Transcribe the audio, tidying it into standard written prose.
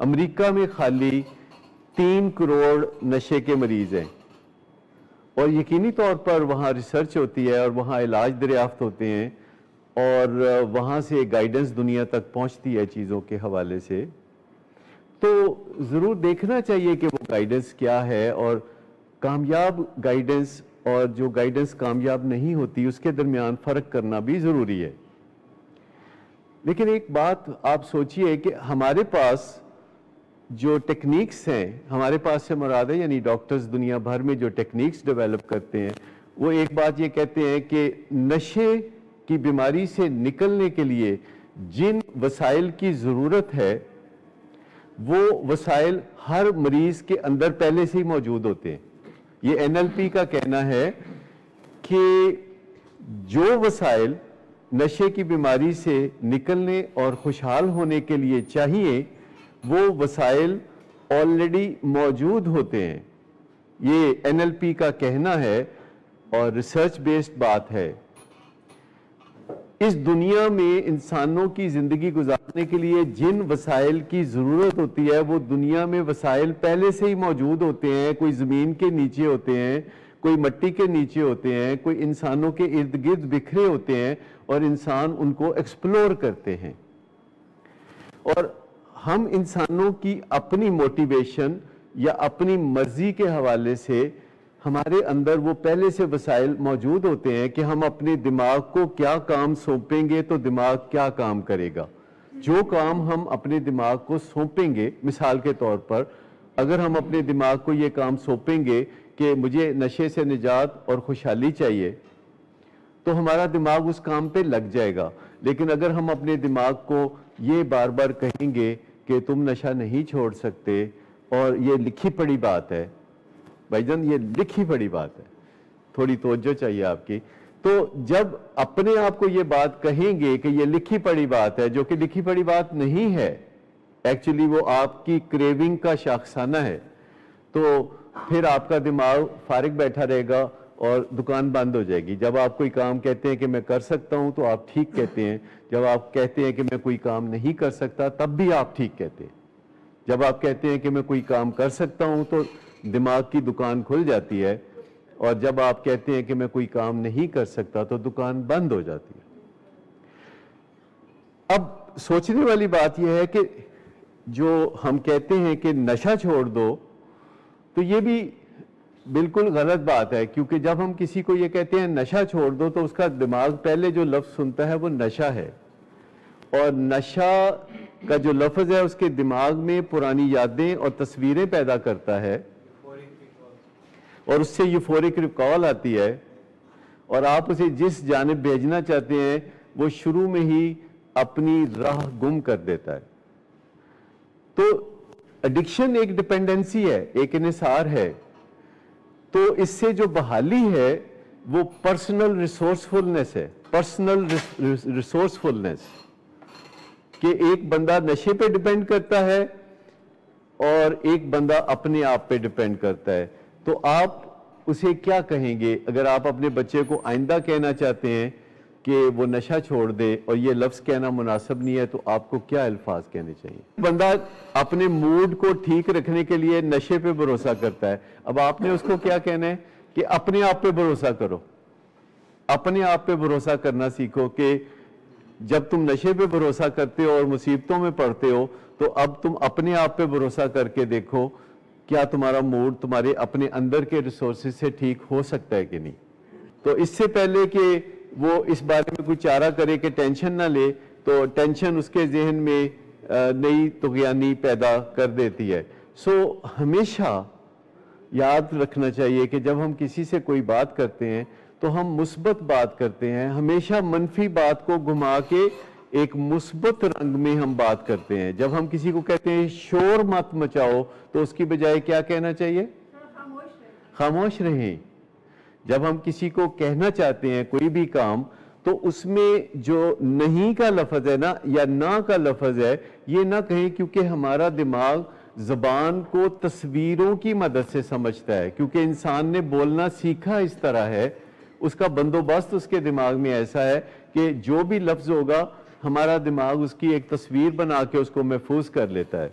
America में खाली 3 करोड़ नशे के मरीज हैं और यकीनी तौर पर वहाँ रिसर्च होती है और वहाँ इलाज दरियाफ्त होते हैं और वहाँ से गाइडेंस दुनिया तक पहुँचती है चीज़ों के हवाले से। तो ज़रूर देखना चाहिए कि वो गाइडेंस क्या है और कामयाब गाइडेंस और जो गाइडेंस कामयाब नहीं होती उसके दरमियान फ़र्क करना भी ज़रूरी है। लेकिन एक बात आप सोचिए कि हमारे पास जो टेक्निक्स हैं, हमारे पास से मुराद है यानी डॉक्टर्स दुनिया भर में जो टेक्निक्स डेवलप करते हैं, वो एक बात ये कहते हैं कि नशे की बीमारी से निकलने के लिए जिन वसाइल की ज़रूरत है वो वसाइल हर मरीज़ के अंदर पहले से ही मौजूद होते हैं। ये NLP का कहना है कि जो वसाइल नशे की बीमारी से निकलने और खुशहाल होने के लिए चाहिए वो वसाइल ऑलरेडी मौजूद होते हैं। ये NLP का कहना है और रिसर्च बेस्ड बात है। इस दुनिया में इंसानों की ज़िंदगी गुजारने के लिए जिन वसाइल की ज़रूरत होती है वो दुनिया में वसाइल पहले से ही मौजूद होते हैं। कोई ज़मीन के नीचे होते हैं, कोई मिट्टी के नीचे होते हैं, कोई इंसानों के इर्द गिर्द बिखरे होते हैं और इंसान उनको एक्सप्लोर करते हैं। और हम इंसानों की अपनी मोटिवेशन या अपनी मर्जी के हवाले से हमारे अंदर वो पहले से वसाइल मौजूद होते हैं कि हम अपने दिमाग को क्या काम सौंपेंगे तो दिमाग क्या काम करेगा। जो काम हम अपने दिमाग को सौंपेंगे, मिसाल के तौर पर अगर हम अपने दिमाग को ये काम सौंपेंगे कि मुझे नशे से निजात और खुशहाली चाहिए तो हमारा दिमाग उस काम पे लग जाएगा। लेकिन अगर हम अपने दिमाग को ये बार बार कहेंगे कि तुम नशा नहीं छोड़ सकते और ये लिखी पढ़ी बात है, भाईजान ये लिखी पढ़ी बात है, थोड़ी तवज्जो चाहिए आपकी। तो जब अपने आप को ये बात कहेंगे कि ये लिखी पढ़ी बात है, जो कि लिखी पढ़ी बात नहीं है, एक्चुअली वो आपकी क्रेविंग का शाखसाना है, तो फिर आपका दिमाग फारिग बैठा रहेगा और दुकान बंद हो जाएगी। जब आप कोई काम कहते हैं कि मैं कर सकता हूं तो आप ठीक कहते हैं, जब आप कहते हैं कि मैं कोई काम नहीं कर सकता तब भी आप ठीक कहते हैं। जब आप कहते हैं कि मैं कोई काम कर सकता हूं तो दिमाग की दुकान खुल जाती है और जब आप कहते हैं कि मैं कोई काम नहीं कर सकता तो दुकान बंद हो जाती है। अब सोचने वाली बात यह है कि जो हम कहते हैं कि नशा छोड़ दो, तो ये भी बिल्कुल गलत बात है, क्योंकि जब हम किसी को ये कहते हैं नशा छोड़ दो तो उसका दिमाग पहले जो लफ्ज़ सुनता है वो नशा है, और नशा का जो लफ्ज़ है उसके दिमाग में पुरानी यादें और तस्वीरें पैदा करता है और उससे यूफोरिक रिकॉल आती है और आप उसे जिस जानिब भेजना चाहते हैं वो शुरू में ही अपनी राह गुम कर देता है। तो एडिक्शन एक डिपेंडेंसी है, एक इन्हिसार है। तो इससे जो बहाली है वो पर्सनल रिसोर्सफुलनेस है। पर्सनल रिसोर्सफुलनेस कि एक बंदा नशे पे डिपेंड करता है और एक बंदा अपने आप पे डिपेंड करता है। तो आप उसे क्या कहेंगे अगर आप अपने बच्चे को आइंदा कहना चाहते हैं कि वो नशा छोड़ दे और ये लफ्ज़ कहना मुनासिब नहीं है, तो आपको क्या अल्फाज कहने चाहिए? बंदा अपने मूड को ठीक रखने के लिए नशे पे भरोसा करता है, अब आपने उसको क्या कहना है कि अपने आप पे भरोसा करो। अपने आप पे भरोसा करना सीखो कि जब तुम नशे पे भरोसा करते हो और मुसीबतों में पड़ते हो तो अब तुम अपने आप पे भरोसा करके देखो क्या तुम्हारा मूड तुम्हारे अपने अंदर के रिसोर्सेज से ठीक हो सकता है कि नहीं। तो इससे पहले कि वो इस बारे में कोई चारा करे कि टेंशन ना ले, तो टेंशन उसके जहन में नई तुग़यानी पैदा कर देती है। सो हमेशा याद रखना चाहिए कि जब हम किसी से कोई बात करते हैं तो हम मुस्बत बात करते हैं, हमेशा मनफी बात को घुमा के एक मुस्बत रंग में हम बात करते हैं। जब हम किसी को कहते हैं शोर मत मचाओ तो उसकी बजाय क्या कहना चाहिए? खामोश रहें। जब हम किसी को कहना चाहते हैं कोई भी काम तो उसमें जो नहीं का लफ्ज़ है ना या ना का लफ्ज़ है ये ना कहें, क्योंकि हमारा दिमाग ज़बान को तस्वीरों की मदद से समझता है। क्योंकि इंसान ने बोलना सीखा इस तरह है, उसका बंदोबस्त उसके दिमाग में ऐसा है कि जो भी लफ्ज़ होगा हमारा दिमाग उसकी एक तस्वीर बना के उसको महफूज कर लेता है।